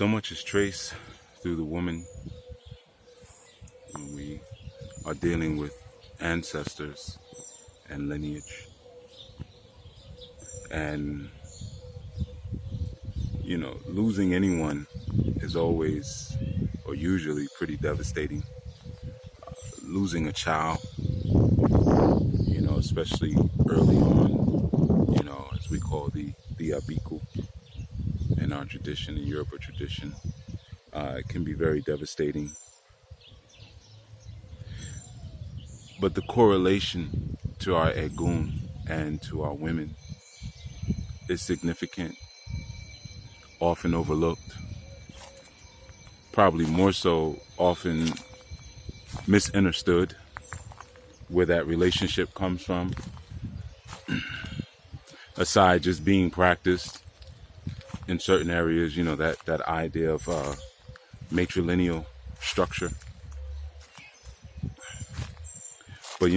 So much is traced through the woman when we are dealing with ancestors and lineage. And, losing anyone is always or usually pretty devastating. Losing a child, especially early on, as we call the abiku in our tradition, in Yoruba tradition, it can be very devastating. But the correlation to our egun and to our women is significant, often overlooked, probably more so often misunderstood where that relationship comes from, aside just being practiced in certain areas, that idea of matrilineal structure. But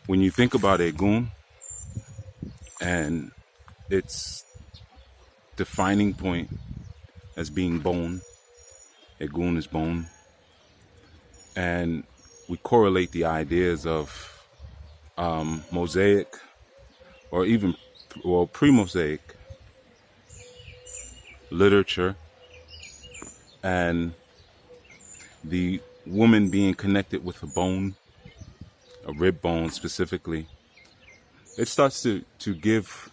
when you think about egun and its defining point as being bone, egun is bone, and we correlate the ideas of mosaic or even pre-mosaic literature and the woman being connected with a bone, a rib bone specifically. It starts to give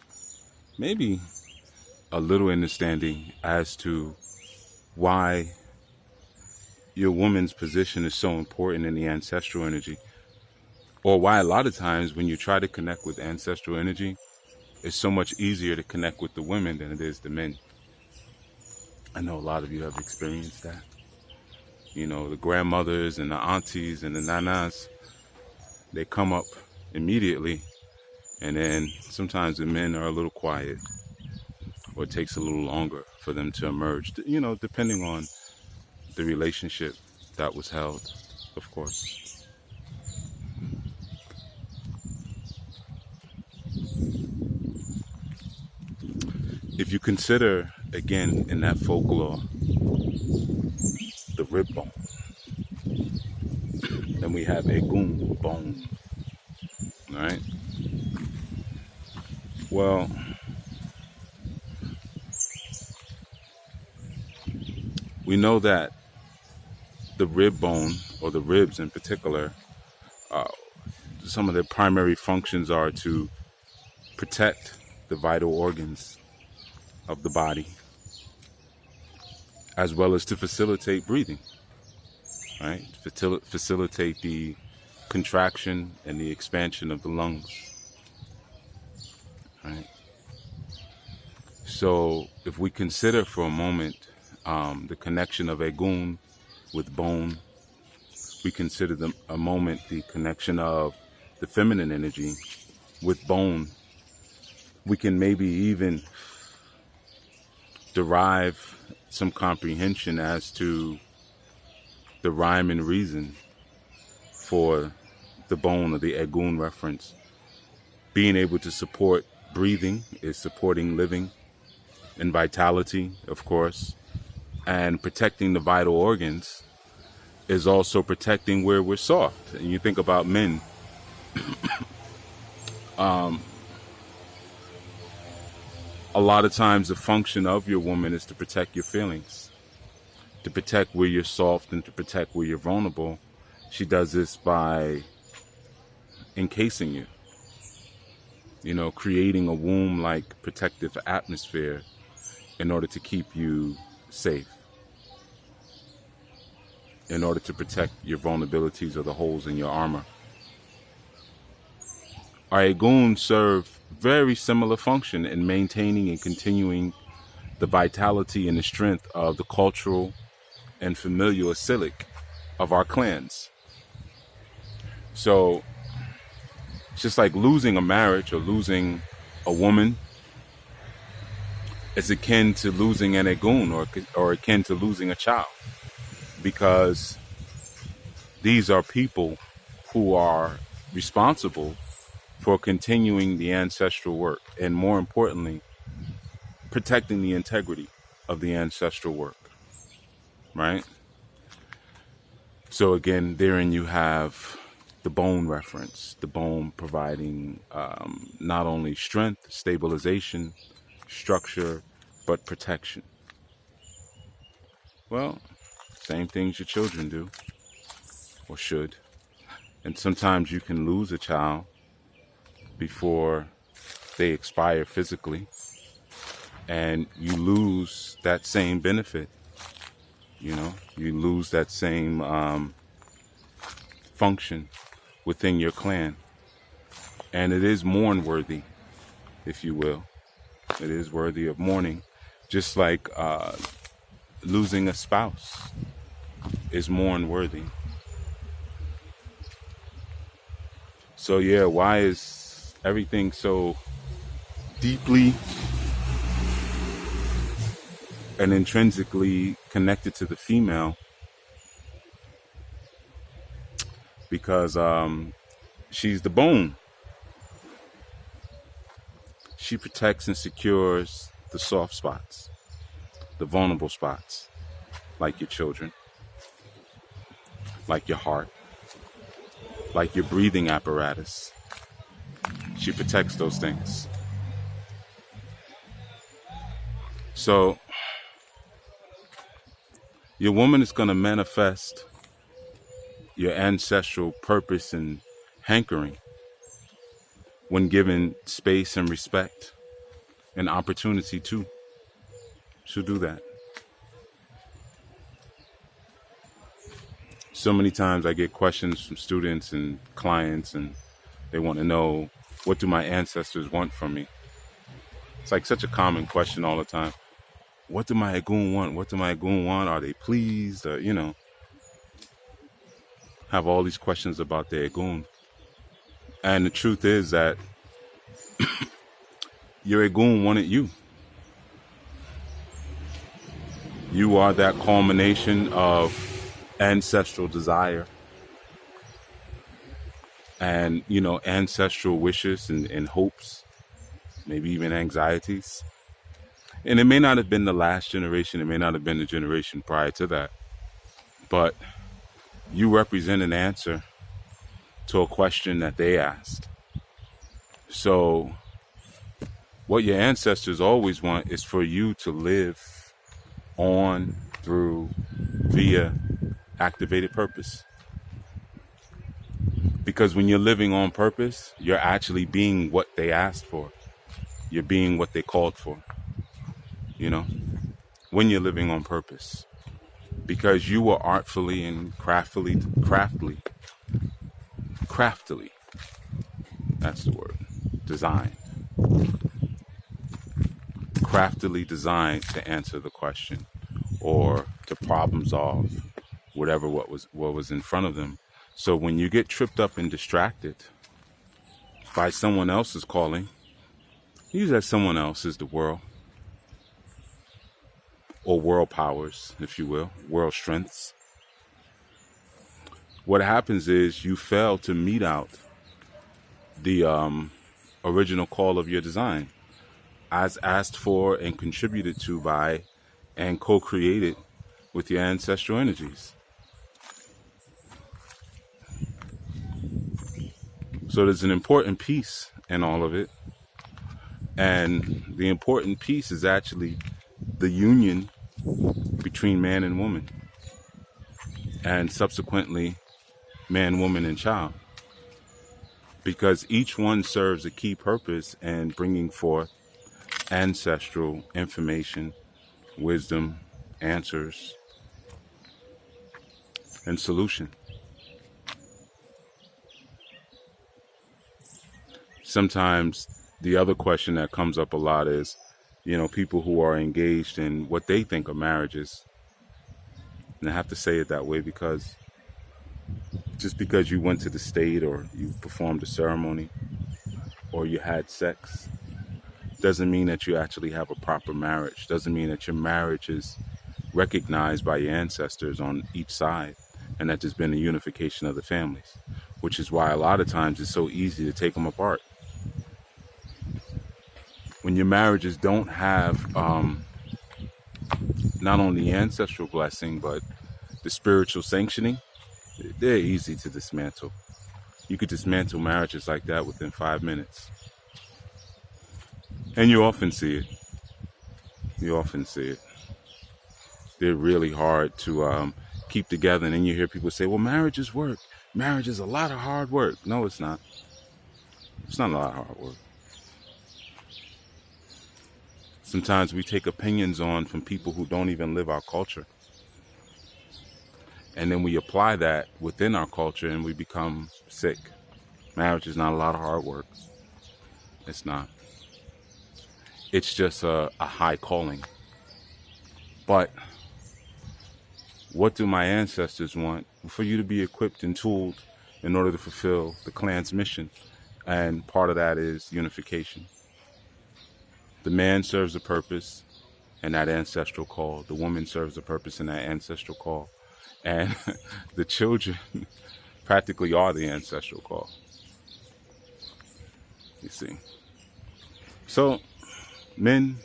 maybe a little understanding as to why your woman's position is so important in the ancestral energy, or why a lot of times when you try to connect with ancestral energy, it's so much easier to connect with the women than it is the men. I know a lot of you have experienced that. The grandmothers and the aunties and the nanas, they come up immediately, and then sometimes the men are a little quiet, or it takes a little longer for them to emerge, depending on the relationship that was held, of course. If you consider, again, in that folklore, the rib bone, then we have egun, bone, right? Well, we know that the rib bone, or the ribs in particular, some of their primary functions are to protect the vital organs of the body, as well as to facilitate breathing, right? Facilitate the contraction and the expansion of the lungs, right? So if we consider for a moment the connection of egun with bone, we consider a moment the connection of the feminine energy with bone, we can maybe even derive some comprehension as to the rhyme and reason for the bone, or the egun reference. Being able to support breathing is supporting living and vitality, of course, and protecting the vital organs is also protecting where we're soft. And you think about men, a lot of times the function of your woman is to protect your feelings, to protect where you're soft and to protect where you're vulnerable. She does this by encasing you, creating a womb-like protective atmosphere in order to keep you safe, in order to protect your vulnerabilities or the holes in your armor. Our egun serve very similar function in maintaining and continuing the vitality and the strength of the cultural and familial asilic of our clans. So it's just like losing a marriage or losing a woman is akin to losing an egun, or akin to losing a child, because these are people who are responsible for continuing the ancestral work, and more importantly, protecting the integrity of the ancestral work, right? So again, therein you have the bone reference, the bone providing not only strength, stabilization, structure, but protection. Well, same things your children do, or should. And sometimes you can lose a child before they expire physically, and you lose that same benefit. You lose that same function within your clan. And it is mourn worthy, if you will. It is worthy of mourning, just like losing a spouse is mourn worthy. So yeah, why is everything so deeply and intrinsically connected to the female? Because she's the bone. She protects and secures the soft spots, the vulnerable spots, like your children, like your heart, like your breathing apparatus. She protects those things. So your woman is going to manifest your ancestral purpose and hankering when given space and respect and opportunity to. She'll do that. So many times I get questions from students and clients, and they want to know, what do my ancestors want from me? It's like such a common question all the time. What do my Agun want? What do my Agun want? Are they pleased? Have all these questions about their Agun. And the truth is that your Agun wanted you. You are that culmination of ancestral desire and, ancestral wishes and hopes, maybe even anxieties. And it may not have been the last generation. It may not have been the generation prior to that. But you represent an answer to a question that they asked. So what your ancestors always want is for you to live on through via activated purpose. Because when you're living on purpose, you're actually being what they asked for. You're being what they called for. When you're living on purpose. Because you were artfully and craftily, that's the word, designed. Craftily designed to answer the question or to problem solve whatever what was in front of them. So when you get tripped up and distracted by someone else's calling, use that someone else is the world, or world powers, if you will, world strengths. What happens is you fail to meet out the original call of your design, as asked for and contributed to by and co-created with your ancestral energies. So there's an important piece in all of it. And the important piece is actually the union between man and woman, and subsequently man, woman, and child. Because each one serves a key purpose in bringing forth ancestral information, wisdom, answers, and solution. Sometimes the other question that comes up a lot is, people who are engaged in what they think are marriages. And I have to say it that way because just because you went to the state or you performed a ceremony or you had sex doesn't mean that you actually have a proper marriage. Doesn't mean that your marriage is recognized by your ancestors on each side and that there's been a unification of the families, which is why a lot of times it's so easy to take them apart. When your marriages don't have not only ancestral blessing, but the spiritual sanctioning, they're easy to dismantle. You could dismantle marriages like that within 5 minutes. And you often see it. You often see it. They're really hard to keep together. And then you hear people say, well, marriage is work. Marriage is a lot of hard work. No, it's not. It's not a lot of hard work. Sometimes we take opinions on from people who don't even live our culture. And then we apply that within our culture and we become sick. Marriage is not a lot of hard work. It's not. It's just a high calling. But what do my ancestors want? For you to be equipped and tooled in order to fulfill the clan's mission. And part of that is unification. The man serves a purpose in that ancestral call. The woman serves a purpose in that ancestral call. And the children practically are the ancestral call. You see. So, men,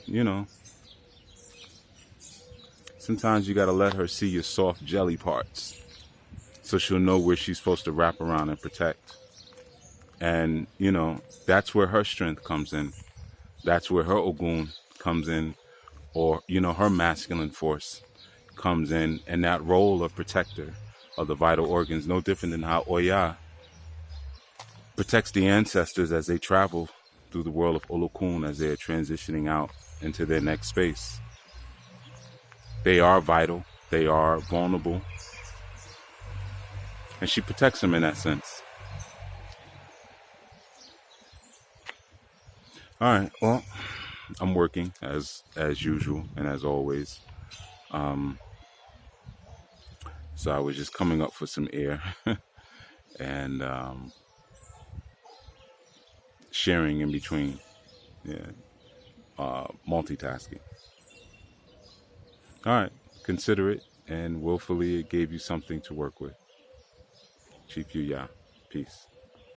sometimes you got to let her see your soft jelly parts so she'll know where she's supposed to wrap around and protect. And, that's where her strength comes in. That's where her Ogun comes in, or, her masculine force comes in, and that role of protector of the vital organs, no different than how Oya protects the ancestors as they travel through the world of Olokun as they are transitioning out into their next space. They are vital. They are vulnerable. And she protects them in that sense. All right. Well, I'm working as usual and as always. So I was just coming up for some air and sharing in between. Multitasking. All right. Consider it, and willfully it gave you something to work with. Chief Yuya. Peace.